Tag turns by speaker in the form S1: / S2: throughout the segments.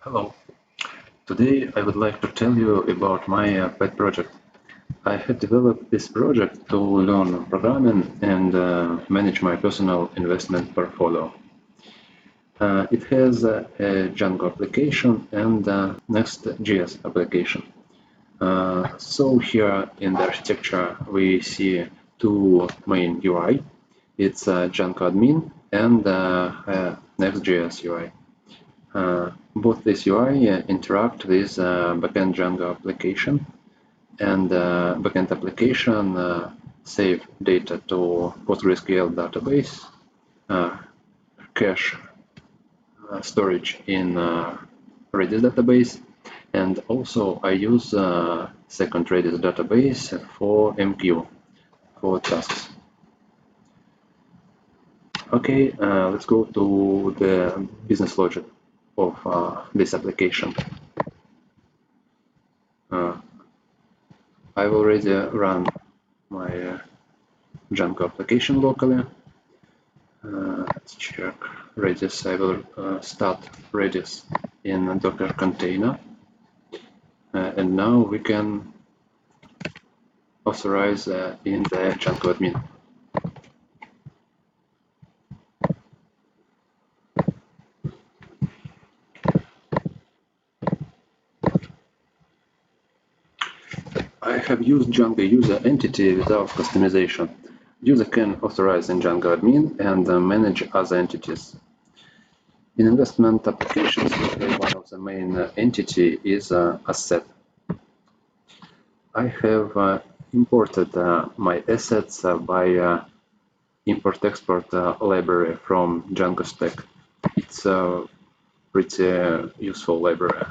S1: Hello. Today I would like to tell you about my pet project. I have developed this project to learn programming and manage my personal investment portfolio. It has a Django application and a Next.js application. So here in the architecture we see two main UI. It's Django admin and Next.js UI. Both this UI interact with backend Django application, and backend application save data to PostgreSQL database, cache storage in Redis database, and also I use second Redis database for MQ, for tasks. Okay, let's go to the business logic of this application. I've already run my Django application locally. Let's check Redis. I will start Redis in a Docker container. And now we can authorize in the Django admin. I have used Django user entity without customization. User can authorize in Django admin and manage other entities. In investment applications, one of the main entity is asset. I have imported my assets by import-export library from Django Stack. It's a pretty useful library.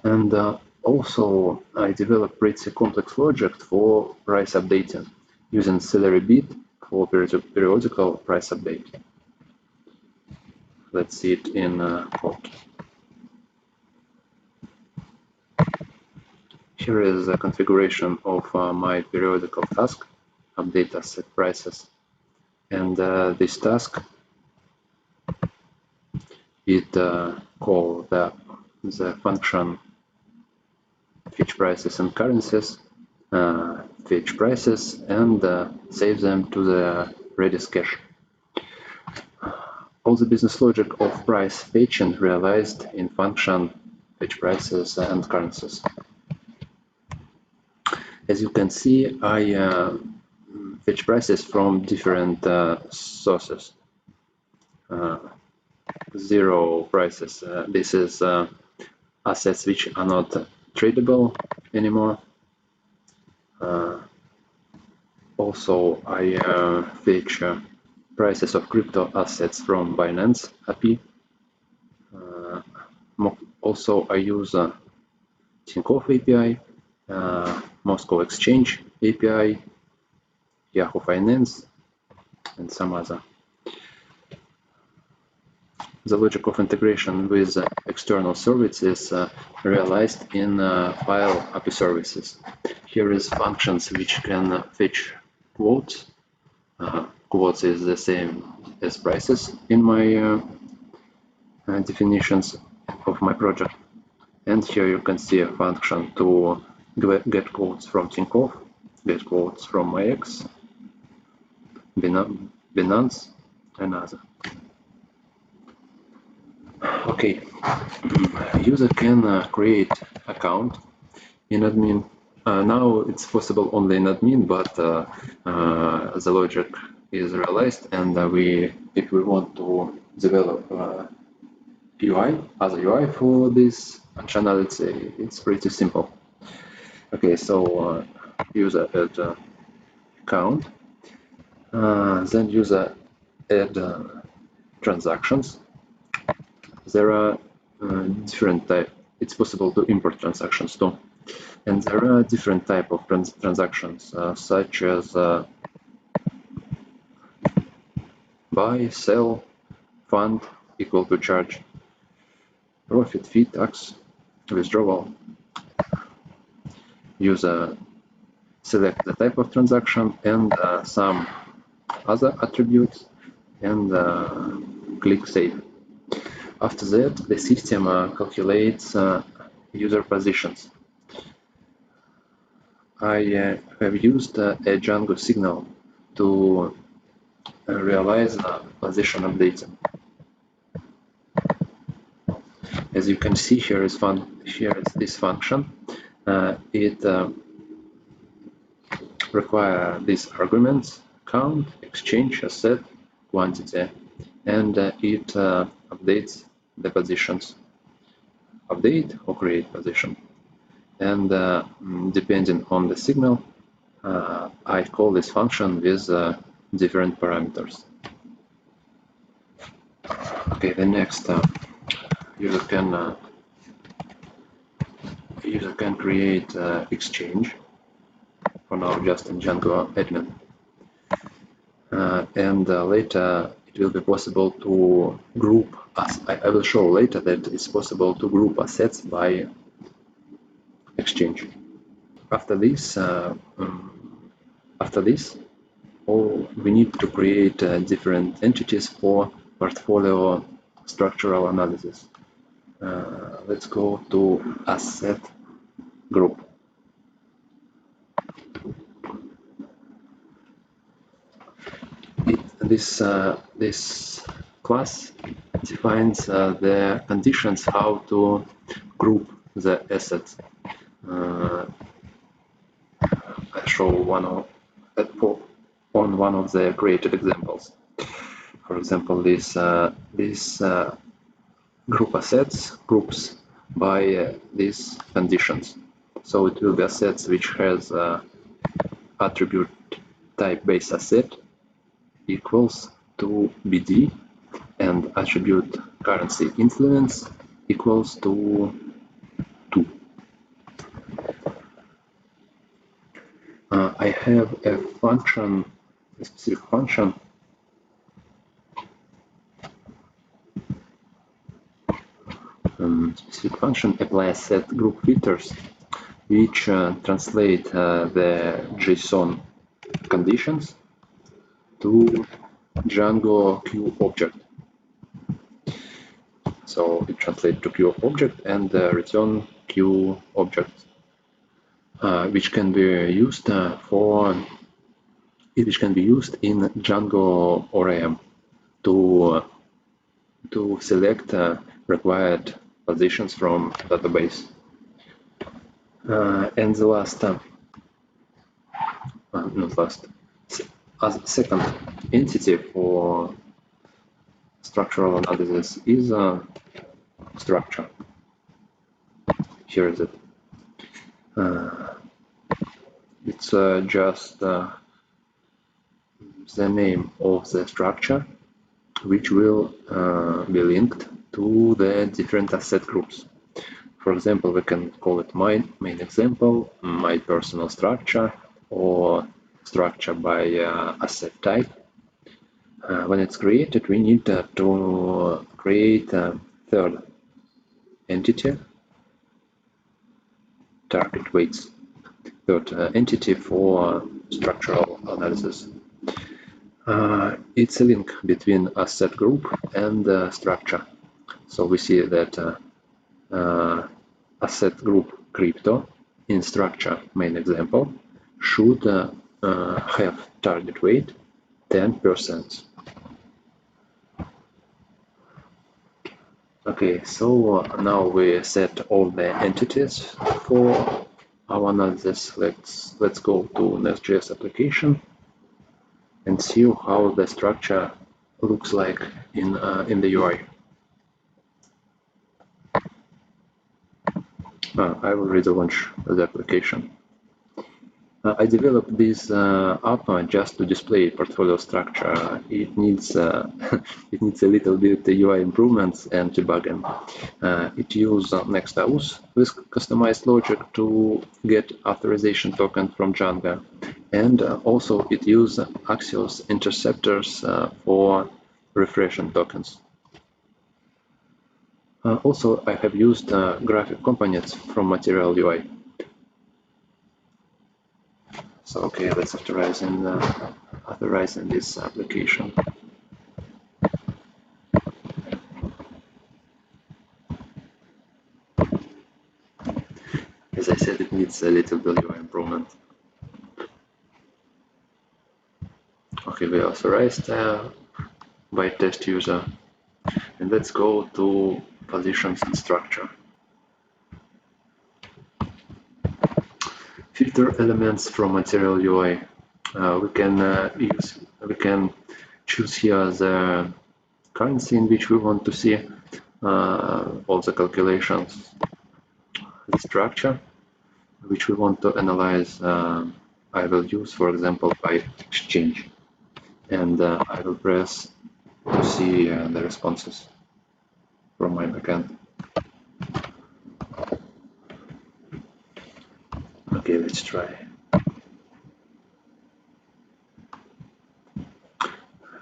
S1: And also, I developed pretty complex logic for price updating using salary bit for periodical price update. Let's see it in code. Here is a configuration of my periodical task, update asset prices. And this task, it calls the function fetch prices and currencies, fetch prices, and save them to the Redis cache. All the business logic of price fetching realized in function fetch prices and currencies. As you can see, I fetch prices from different sources. Zero prices. This is assets which are not tradable anymore. Also, I fetch prices of crypto assets from Binance API. Also, I use Tinkoff API, Moscow Exchange API, Yahoo Finance, and some other. The logic of integration with external services realized in file API services. Here is functions which can fetch quotes. Quotes is the same as prices in my definitions of my project. And here you can see a function to get quotes from Tinkoff, get quotes from MyX, Binance, and other. Okay, user can create account in admin. Now it's possible only in admin, but the logic is realized, and if we want to develop UI, other UI for this functionality, it's pretty simple. Okay, so user add account, then user add transactions. There are different types. It's possible to import transactions too. And there are different types of transactions, such as buy, sell, fund, equal to charge, profit, fee, tax, withdrawal. User select the type of transaction and some other attributes and click Save. After that, the system calculates user positions. I have used a Django signal to realize position updating. As you can see, here is this function. It requires these arguments: count, exchange, asset, quantity, and it updates the positions. Update or create position. And depending on the signal, I call this function with different parameters. Okay, the next user can create exchange. For now, just in Django admin, and later it will be possible to group. I will show later that it's possible to group assets by exchange. After this, we need to create different entities for portfolio structural analysis. Let's go to asset group. This class defines the conditions how to group the assets. I show on one of the created examples. For example, this group assets groups by these conditions. So it will be assets which has attribute type base asset equals to BD, and attribute currency influence equals to 2. I have a function, a specific function apply asset group filters, which translate the JSON conditions to Django Q object. So it translates to Q object and return Q object, which can be used in Django ORM to select required positions from database. And the last, as second entity for structural analysis is structure. Here is it. It's just the name of the structure, which will be linked to the different asset groups. For example, we can call it my main example, my personal structure, or structure by asset type. When it's created, we need to create a third entity, target weights, third entity for structural analysis. It's a link between asset group and structure. So we see that asset group crypto in structure main example should have target weight 10%. Okay, so now we set all the entities for our analysis. Let's go to Nest.js application and see how the structure looks like in the UI. I already launched the application. I developed this app just to display portfolio structure. It needs a little bit UI improvements and debugging. It uses Next.aus with customized logic to get authorization token from Django, and also it uses Axios interceptors for refreshing tokens. Also, I have used graphic components from Material UI. So okay, let's authorize in this application. As I said, it needs a little bit of improvement. Okay, we authorized by test user. And let's go to positions and structure. Filter elements from material UI. We can choose here the currency in which we want to see all the calculations, the structure which we want to analyze. I will use, for example, by exchange, and I will press to see the responses from my backend. Okay, let's try.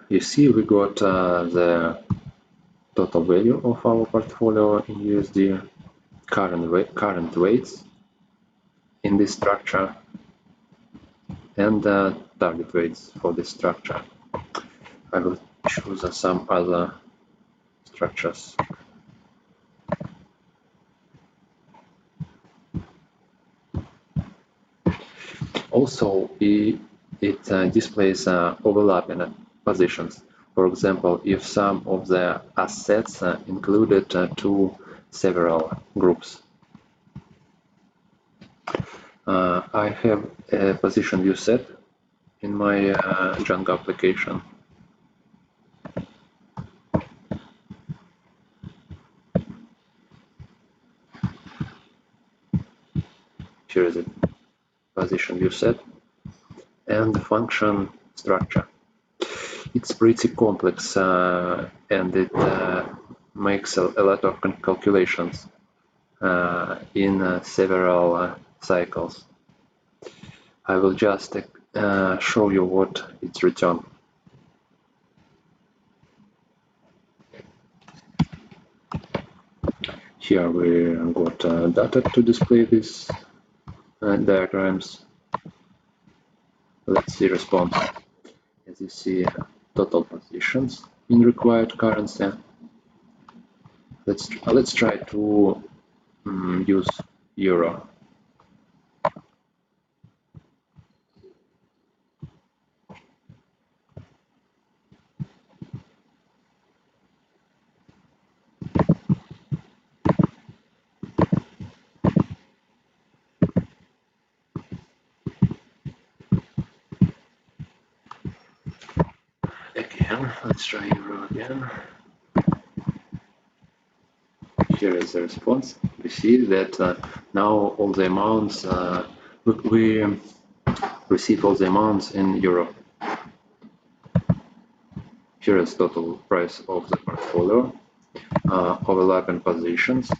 S1: You see, we got the total value of our portfolio in USD, current weights in this structure, and target weights for this structure. I will choose some other structures. Also, it displays overlapping positions. For example, if some of the assets included to several groups. I have a position view set in my Django application. Here is a position view set and the function structure. It's pretty complex and it makes a lot of calculations in several cycles. I will just show you what it's returned. Here we got data to display these diagrams. Let's see response. As you see, total positions in required currency. Let's try to use euro. Again, let's try euro again. Here is the response. We see that now all the amounts we receive all the amounts in euro. Here is total price of the portfolio, overlapping positions,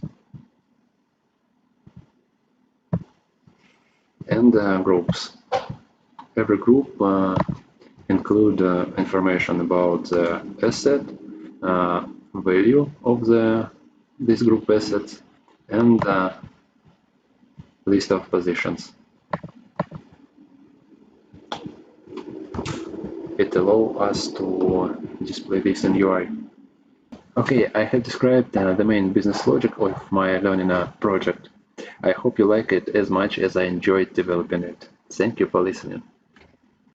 S1: and groups. Every group include information about the asset, value of this group assets, and list of positions. It allows us to display this in UI. Okay, I have described the main business logic of my learning project. I hope you like it as much as I enjoyed developing it. Thank you for listening.